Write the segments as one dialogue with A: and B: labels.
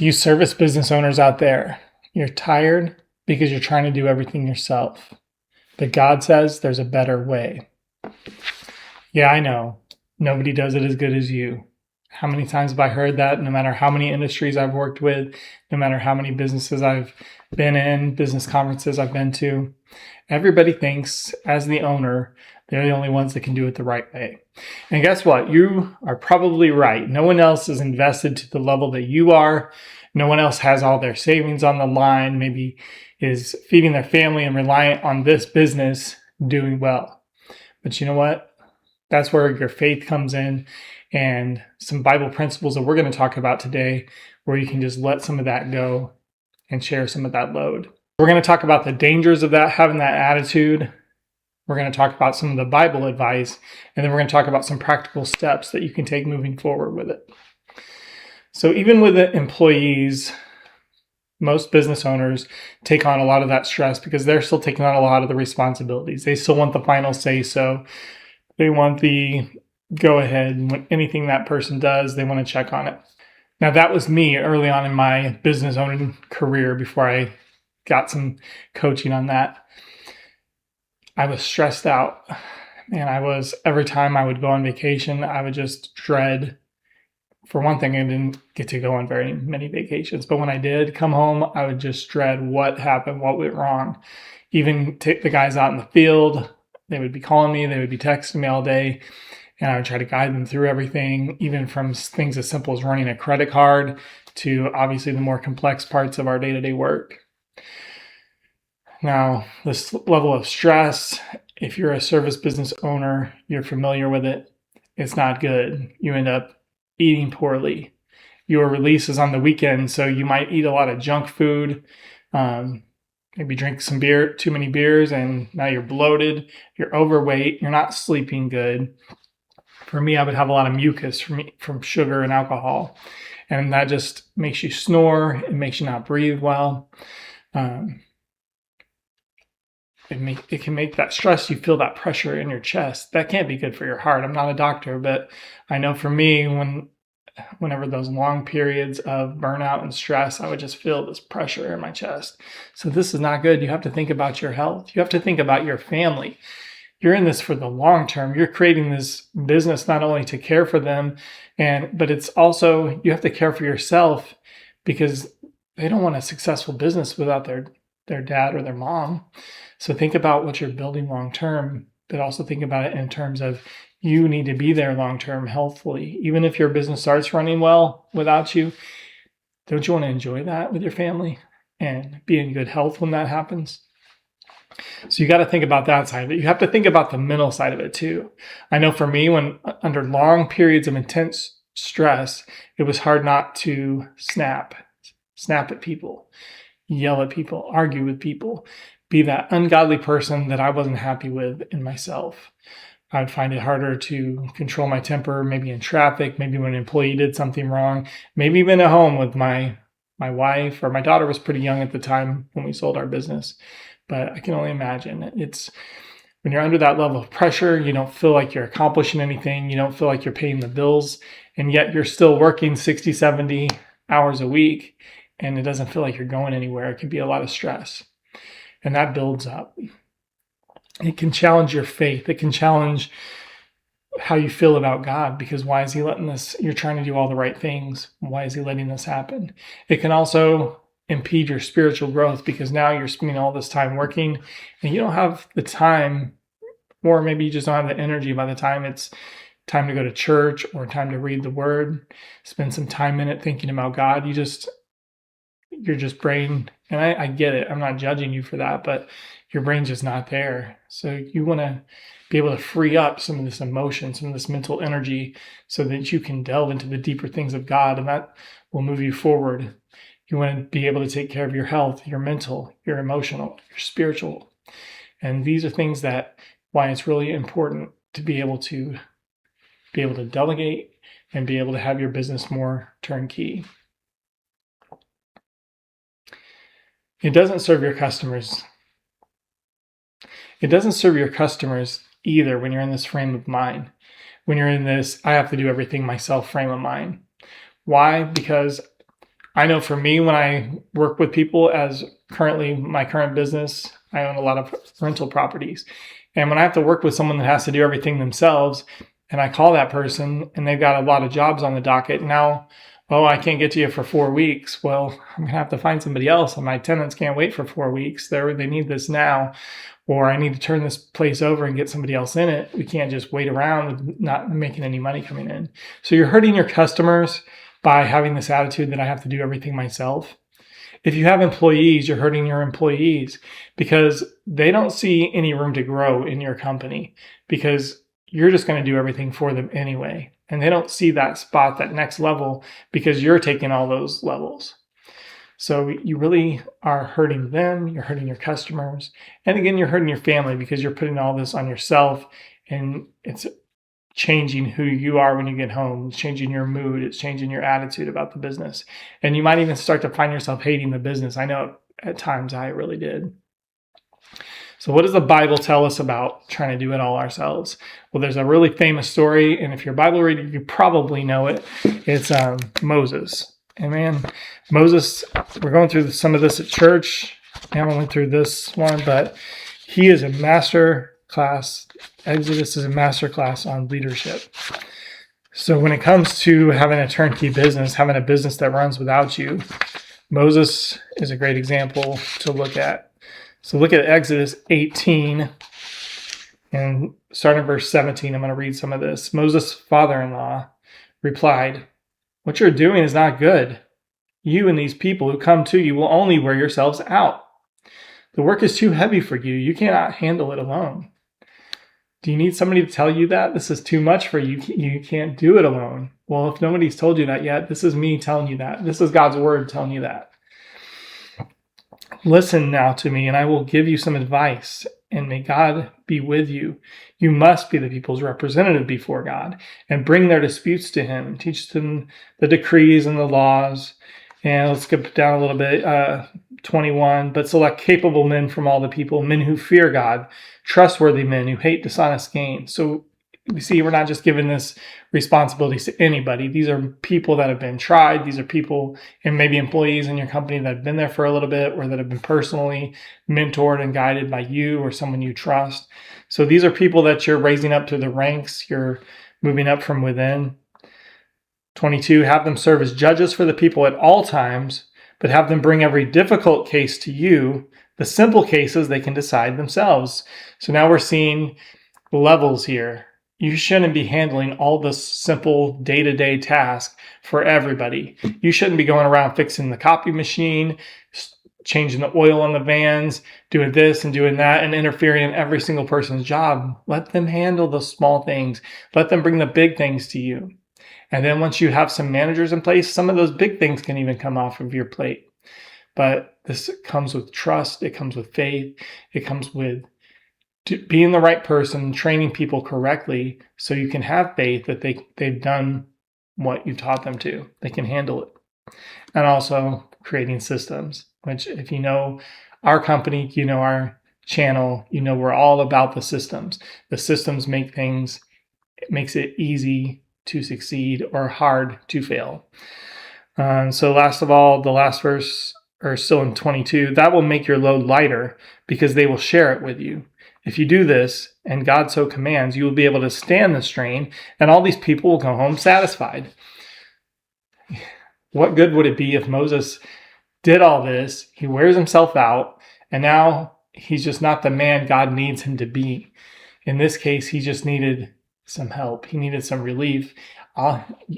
A: You service business owners out there, you're tired because you're trying to do everything yourself. But God says there's a better way. Yeah, I know. Nobody does it as good as you. How many times have I heard that? No matter how many industries I've worked with, no matter how many businesses I've been in, business conferences I've been to, everybody thinks, as the owner, they're the only ones that can do it the right way. And guess what? You are probably right. No one else is invested to the level that you are. No one else has all their savings on the line, maybe is feeding their family and reliant on this business doing well. But you know what? That's where your faith comes in, and some Bible principles that we're going to talk about today, where you can just let some of that go and share some of that load. We're going to talk about the dangers of that, having that attitude. We're going to talk about some of the Bible advice, and then we're going to talk about some practical steps that you can take moving forward with it. So even with the employees, most business owners take on a lot of that stress because they're still taking on a lot of the responsibilities. They still want the final say so. They want the go ahead. When anything that person does, they want to check on it. Now, that was me early on in my business owning career before I got some coaching on that. I was stressed out. Man, every time I would go on vacation, I would just dread. For one thing, I didn't get to go on very many vacations, but when I did come home, I would just dread what happened, what went wrong. Even take the guys out in the field, they would be calling me, they would be texting me all day, and I would try to guide them through everything, even from things as simple as running a credit card to obviously the more complex parts of our day-to-day work. Now, this level of stress, if you're a service business owner, you're familiar with it, it's not good. You end up eating poorly. Your release is on the weekend, so you might eat a lot of junk food, maybe drink some beer, too many beers, and now you're bloated, you're overweight, you're not sleeping good. For me, I would have a lot of mucus from sugar and alcohol, and that just makes you snore, it makes you not breathe well. It can make that stress, you feel that pressure in your chest. That can't be good for your heart. I'm not a doctor, but I know for me, whenever those long periods of burnout and stress, I would just feel this pressure in my chest. So this is not good. You have to think about your health. You have to think about your family. You're in this for the long term. You're creating this business not only to care for them, but it's also, you have to care for yourself, because they don't want a successful business without their dad or their mom. So think about what you're building long term, but also think about it in terms of you need to be there long term healthfully. Even if your business starts running well without you, don't you want to enjoy that with your family and be in good health when that happens? So you got to think about that side of it. You have to think about the mental side of it too. I know for me, when under long periods of intense stress, it was hard not to snap at people, yell at people, argue with people, be that ungodly person that I wasn't happy with in myself. I'd find it harder to control my temper, maybe in traffic, maybe when an employee did something wrong, maybe even at home with my wife, or my daughter was pretty young at the time when we sold our business. But I can only imagine. It's when you're under that level of pressure, you don't feel like you're accomplishing anything. You don't feel like you're paying the bills, and yet you're still working 60, 70 hours a week, and it doesn't feel like you're going anywhere. It can be a lot of stress, and that builds up. It can challenge your faith. It can challenge how you feel about God, because why is he letting this? You're trying to do all the right things. Why is he letting this happen? It can also impede your spiritual growth, because now you're spending all this time working and you don't have the time, or maybe you just don't have the energy by the time it's time to go to church or time to read the word, spend some time in it thinking about God. You're just brain, and I get it. I'm not judging you for that, but your brain's just not there. So you want to be able to free up some of this emotion, some of this mental energy, so that you can delve into the deeper things of God, and that will move you forward. You want to be able to take care of your health, your mental, your emotional, your spiritual. And these are things why it's really important to be able to delegate and be able to have your business more turnkey. It doesn't serve your customers. It doesn't serve your customers either when you're in this frame of mind. When you're in this, I have to do everything myself frame of mind. Why? Because I know for me, when I work with people, as currently my current business, I own a lot of rental properties. And when I have to work with someone that has to do everything themselves, and I call that person and they've got a lot of jobs on the docket now, oh, I can't get to you for 4 weeks. Well, I'm going to have to find somebody else, and my tenants can't wait for 4 weeks. They need this now, or I need to turn this place over and get somebody else in it. We can't just wait around with not making any money coming in. So you're hurting your customers by having this attitude that I have to do everything myself. If you have employees, you're hurting your employees because they don't see any room to grow in your company because you're just going to do everything for them anyway. And they don't see that spot, that next level, because you're taking all those levels. So you really are hurting them, you're hurting your customers. And again, you're hurting your family because you're putting all this on yourself, and it's changing who you are when you get home. It's changing your mood. It's changing your attitude about the business. And you might even start to find yourself hating the business. I know at times I really did. So what does the Bible tell us about trying to do it all ourselves? Well, there's a really famous story, and if you're a Bible reader, you probably know it. It's Moses. And man, Moses, we're going through some of this at church. I haven't went through this one, but he is a master class. Exodus is a master class on leadership. So when it comes to having a turnkey business, having a business that runs without you, Moses is a great example to look at. So look at Exodus 18, and starting verse 17, I'm going to read some of this. Moses' father-in-law replied, "What you're doing is not good. You and these people who come to you will only wear yourselves out. The work is too heavy for you. You cannot handle it alone." Do you need somebody to tell you that? This is too much for you. You can't do it alone. Well, if nobody's told you that yet, this is me telling you that. This is God's word telling you that. Listen now to me, and I will give you some advice, and may God be with you. You must be the people's representative before God and bring their disputes to him. Teach them the decrees and the laws. And let's skip down a little bit. 21, but select capable men from all the people, men who fear God, trustworthy men who hate dishonest gain. So we see we're not just giving this responsibilities to anybody. These are people that have been tried. These are people and maybe employees in your company that have been there for a little bit, or that have been personally mentored and guided by you or someone you trust. So these are people that you're raising up to the ranks. You're moving up from within. 22, have them serve as judges for the people at all times, but have them bring every difficult case to you. The simple cases they can decide themselves. So now we're seeing levels here. You shouldn't be handling all the simple day-to-day tasks for everybody. You shouldn't be going around fixing the copy machine, changing the oil on the vans, doing this and doing that, and interfering in every single person's job. Let them handle the small things. Let them bring the big things to you. And then once you have some managers in place, some of those big things can even come off of your plate. But this comes with trust. It comes with faith. It comes with being the right person, training people correctly so you can have faith that they've done what you taught them to. They can handle it. And also creating systems, which if you know our company, you know our channel, you know we're all about the systems. The systems make things, it makes it easy to succeed or hard to fail. So last of all, the last verse, or still in 22, that will make your load lighter because they will share it with you. If you do this, and God so commands, you will be able to stand the strain, and all these people will go home satisfied. What good would it be if Moses did all this, he wears himself out, and now he's just not the man God needs him to be? In this case, he just needed some help. He needed some relief.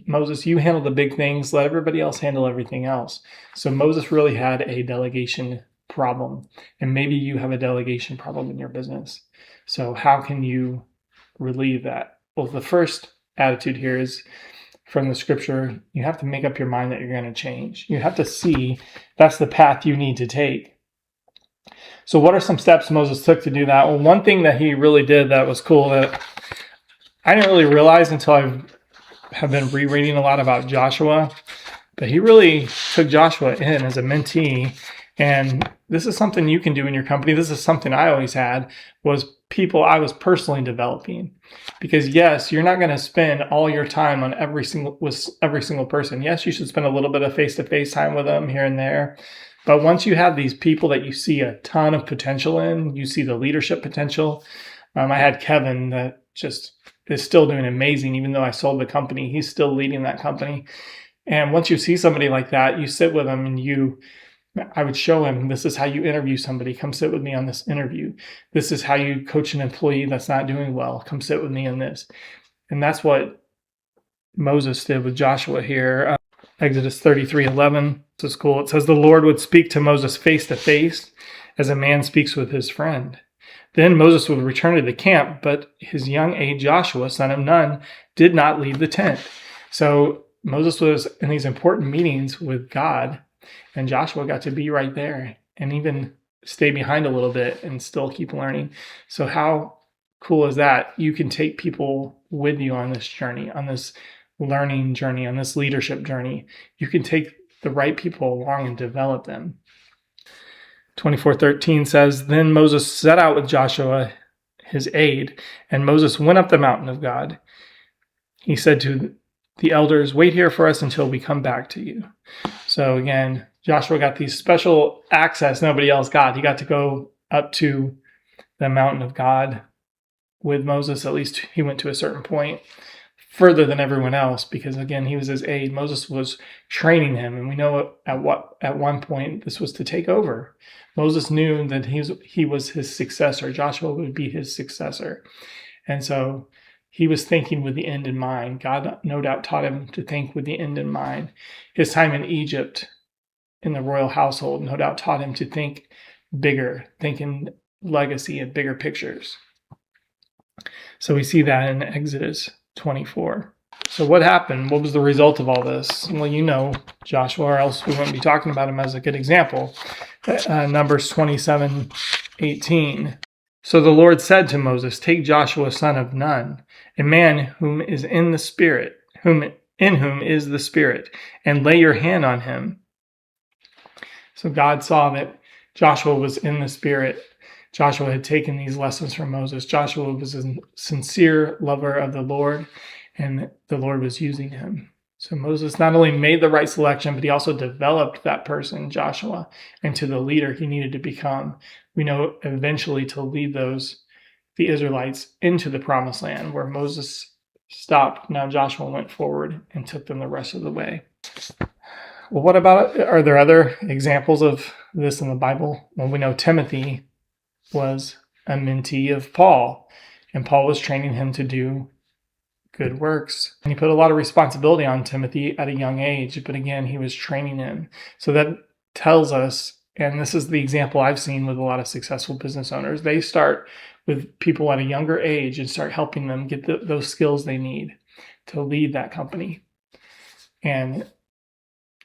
A: Moses, you handle the big things. Let everybody else handle everything else. So Moses really had a delegation problem, and maybe you have a delegation problem in your business. So how can you relieve that? Well, the first attitude here is from the scripture. You have to make up your mind that you're going to change. You have to see that's the path you need to take. So what are some steps Moses took to do that? Well, one thing that he really did that was cool that I didn't really realize until I have been rereading a lot about Joshua, but he really took Joshua in as a mentee. And this is something you can do in your company. This is something I always had, was people I was personally developing. Because yes, you're not going to spend all your time on every single person. Yes, you should spend a little bit of face-to-face time with them here and there. But once you have these people that you see a ton of potential in, you see the leadership potential. I had Kevin that just is still doing amazing, even though I sold the company. He's still leading that company. And once you see somebody like that, you sit with them and I would show him, this is how you interview somebody. Come sit with me on this interview. This is how you coach an employee that's not doing well. Come sit with me on this. And that's what Moses did with Joshua here. Exodus 33:11. This is cool. It says, the Lord would speak to Moses face to face as a man speaks with his friend. Then Moses would return to the camp, but his young aide Joshua, son of Nun, did not leave the tent. So Moses was in these important meetings with God, and Joshua got to be right there and even stay behind a little bit and still keep learning. So how cool is that? You can take people with you on this journey, on this learning journey, on this leadership journey. You can take the right people along and develop them. 24:13 says, then Moses set out with Joshua, his aide, and Moses went up the mountain of God. He said to the elders, wait here for us until we come back to you. So again, Joshua got these special access nobody else got. He got to go up to the mountain of God with Moses. At least he went to a certain point, further than everyone else, because again, he was his aide. Moses was training him, and we know at one point this was to take over. Moses knew that he was his successor. Joshua would be his successor. And so he was thinking with the end in mind. God no doubt taught him to think with the end in mind. His time in Egypt in the royal household no doubt taught him to think bigger, think in legacy and bigger pictures. So we see that in Exodus 24. So what happened? What was the result of all this? Well, you know Joshua, or else we wouldn't be talking about him as a good example. Numbers 27:18. So the Lord said to Moses, take Joshua son of Nun, a man whom is in the Spirit, in whom is the Spirit, and lay your hand on him. So God saw that Joshua was in the Spirit. Joshua had taken these lessons from Moses. Joshua was a sincere lover of the Lord, and the Lord was using him. So Moses not only made the right selection, but he also developed that person, Joshua, into the leader he needed to become. We know eventually to lead the Israelites into the promised land where Moses stopped. Now Joshua went forward and took them the rest of the way. Well, what about it? Are there other examples of this in the Bible? Well, we know Timothy was a mentee of Paul, and Paul was training him to do good works. And he put a lot of responsibility on Timothy at a young age, but again, he was training him. So that tells us, and this is the example I've seen with a lot of successful business owners, they start with people at a younger age and start helping them get those skills they need to lead that company. And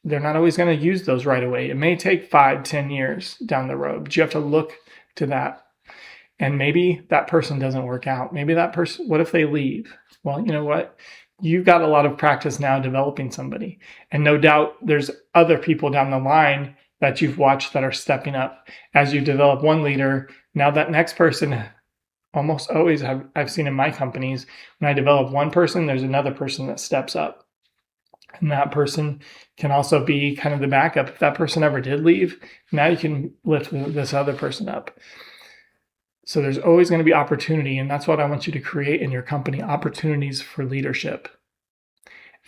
A: they're not always going to use those right away. It may take 5-10 years down the road, but you have to look to that. And maybe that person doesn't work out. Maybe that person, what if they leave? Well, you know what? You've got a lot of practice now developing somebody. And no doubt there's other people down the line that you've watched that are stepping up. As you develop one leader, now that next person, almost always I've seen in my companies, when I develop one person, there's another person that steps up. And that person can also be kind of the backup. If that person ever did leave, now you can lift this other person up. So there's always going to be opportunity, and that's what I want you to create in your company, opportunities for leadership.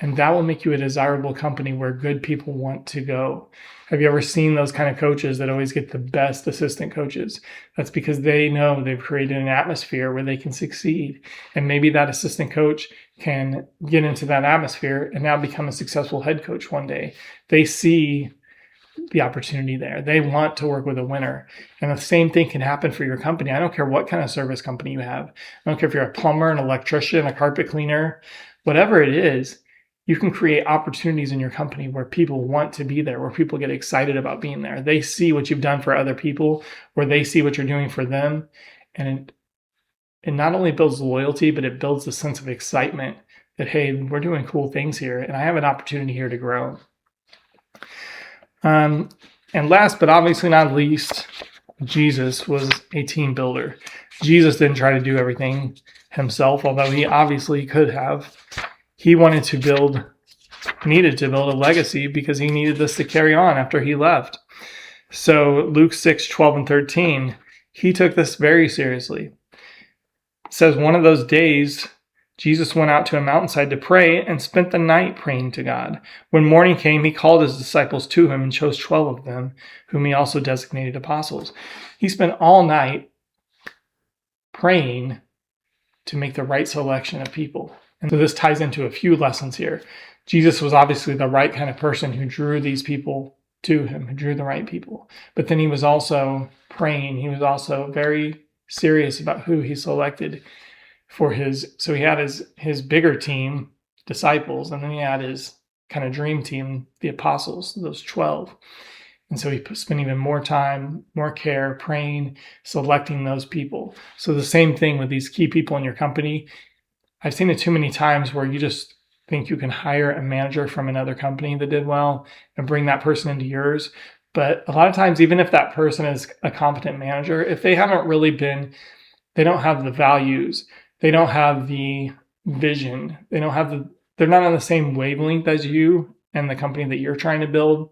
A: And that will make you a desirable company where good people want to go. Have you ever seen those kind of coaches that always get the best assistant coaches? That's because they know they've created an atmosphere where they can succeed. And maybe that assistant coach can get into that atmosphere and now become a successful head coach one day. They see the opportunity there. They want to work with a winner. And the same thing can happen for your company. I don't care what kind of service company you have. I don't care if you're a plumber, an electrician, a carpet cleaner, whatever it is, you can create opportunities in your company where people want to be there, where people get excited about being there. They see what you've done for other people, where they see what you're doing for them. And it not only builds loyalty, but it builds a sense of excitement that, hey, we're doing cool things here, and I have an opportunity here to grow. And last but obviously not least, Jesus was a team builder. Jesus didn't try to do everything himself, although he obviously could have. He needed to build a legacy because he needed this to carry on after he left. So Luke 6:12 and 13, he took this very seriously. It says, one of those days, Jesus went out to a mountainside to pray and spent the night praying to God. When morning came, he called his disciples to him and chose 12 of them, whom he also designated apostles. He spent all night praying to make the right selection of people. And so this ties into a few lessons here. Jesus was obviously the right kind of person who drew these people to him, who drew the right people. But then he was also praying. He was also very serious about who he selected for so he had his bigger team, disciples, and then he had his kind of dream team, the apostles, those 12. And so he spent even more time, more care, praying, selecting those people. So the same thing with these key people in your company. I've seen it too many times where you just think you can hire a manager from another company that did well and bring that person into yours. But a lot of times, even if that person is a competent manager, if they haven't really they don't have the values, they don't have the vision, they're not on the same wavelength as you and the company that you're trying to build,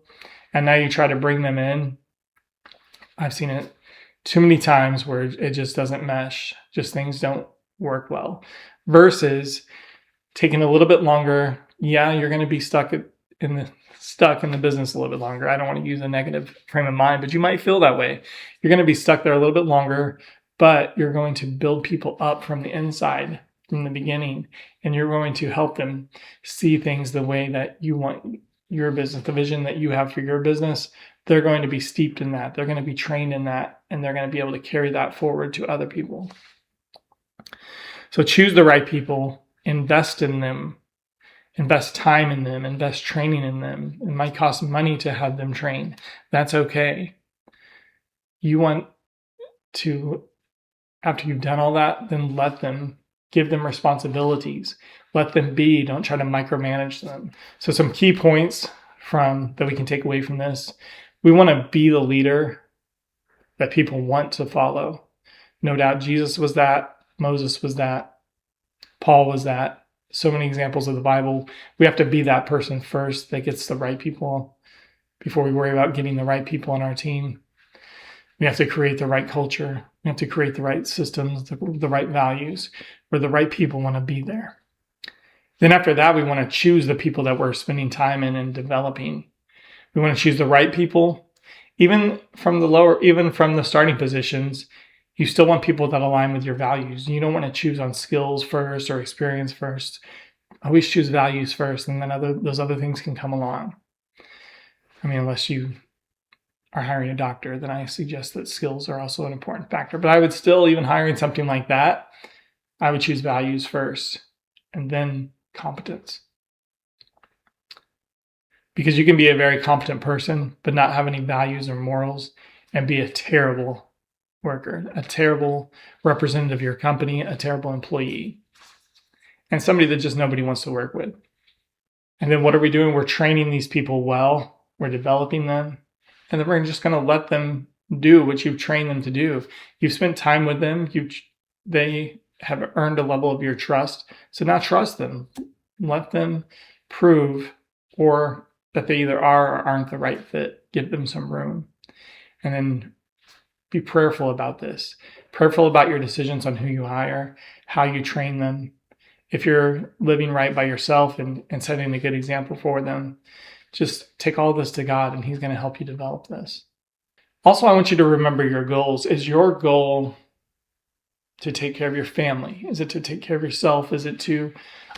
A: and now you try to bring them in. I've seen it too many times where it just doesn't mesh, just things don't work well. Versus taking a little bit longer. Yeah, you're going to be stuck in the business a little bit longer. I don't want to use a negative frame of mind, but you might feel that way. You're going to be stuck there a little bit longer, but you're going to build people up from the inside, from the beginning, and you're going to help them see things the way that you want your business, the vision that you have for your business. They're going to be steeped in that. They're going to be trained in that, and they're going to be able to carry that forward to other people. So choose the right people, invest in them, invest time in them, invest training in them. It might cost money to have them trained. That's okay. You want to, after you've done all that, then give them responsibilities. Let them be. Don't try to micromanage them. So some key points that we can take away from this. We want to be the leader that people want to follow. No doubt Jesus was that. Moses was that. Paul was that. So many examples of the Bible. We have to be that person first that gets the right people before we worry about getting the right people on our team. We have to create the right culture. We have to create the right systems, the right values, where the right people want to be there. Then after that, we want to choose the people that we're spending time in and developing. We want to choose the right people. Even from the starting positions, you still want people that align with your values. You don't want to choose on skills first or experience first. Always choose values first, and then those other things can come along. I mean, unless you are hiring a doctor, then I suggest that skills are also an important factor. But I would still, even hiring something like that, I would choose values first and then competence. Because you can be a very competent person, but not have any values or morals and be a terrible worker, a terrible representative of your company, a terrible employee, and somebody that just nobody wants to work with. And then what are we doing? We're training these people well. We're developing them. And then we're just going to let them do what you've trained them to do. You've spent time with them. They have earned a level of your trust. So now trust them. Let them prove or that they either are or aren't the right fit. Give them some room. And then be prayerful about this. Prayerful about your decisions on who you hire, how you train them. If you're living right by yourself and setting a good example for them, just take all this to God and He's going to help you develop this. Also, I want you to remember your goals. Is your goal to take care of your family? Is it to take care of yourself? Is it to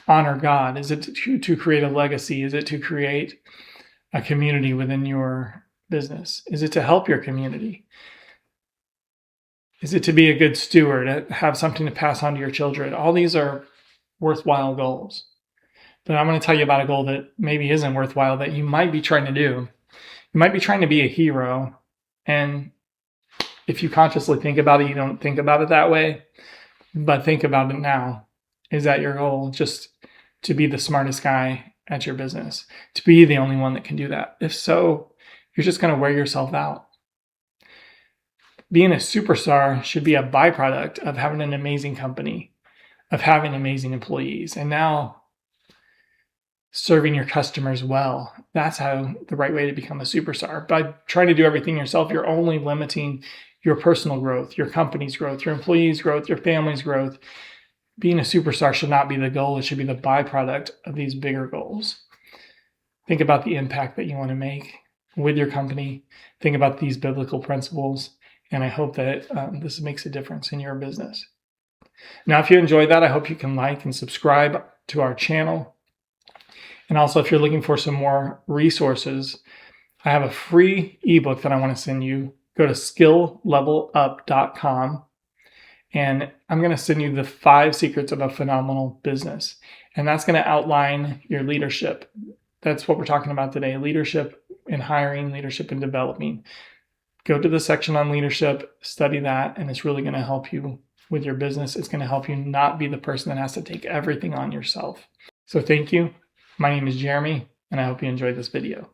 A: honor God? Is it to create a legacy? Is it to create a community within your business? Is it to help your community? Is it to be a good steward, have something to pass on to your children? All these are worthwhile goals. But I'm going to tell you about a goal that maybe isn't worthwhile that you might be trying to do. You might be trying to be a hero. And if you consciously think about it, you don't think about it that way. But think about it now. Is that your goal? Just to be the smartest guy at your business? To be the only one that can do that? If so, you're just going to wear yourself out. Being a superstar should be a byproduct of having an amazing company, of having amazing employees, and now serving your customers well. That's how the right way to become a superstar. By trying to do everything yourself, you're only limiting your personal growth, your company's growth, your employees' growth, your family's growth. Being a superstar should not be the goal. It should be the byproduct of these bigger goals. Think about the impact that you want to make with your company. Think about these biblical principles. And I hope that this makes a difference in your business. Now, if you enjoyed that, I hope you can like and subscribe to our channel. And also, if you're looking for some more resources, I have a free ebook that I want to send you. Go to skilllevelup.com. And I'm going to send you the 5 secrets of a phenomenal business. And that's going to outline your leadership. That's what we're talking about today. Leadership in hiring, leadership in developing. Go to the section on leadership, study that, and it's really going to help you with your business. It's going to help you not be the person that has to take everything on yourself. So thank you. My name is Jeremy, and I hope you enjoyed this video.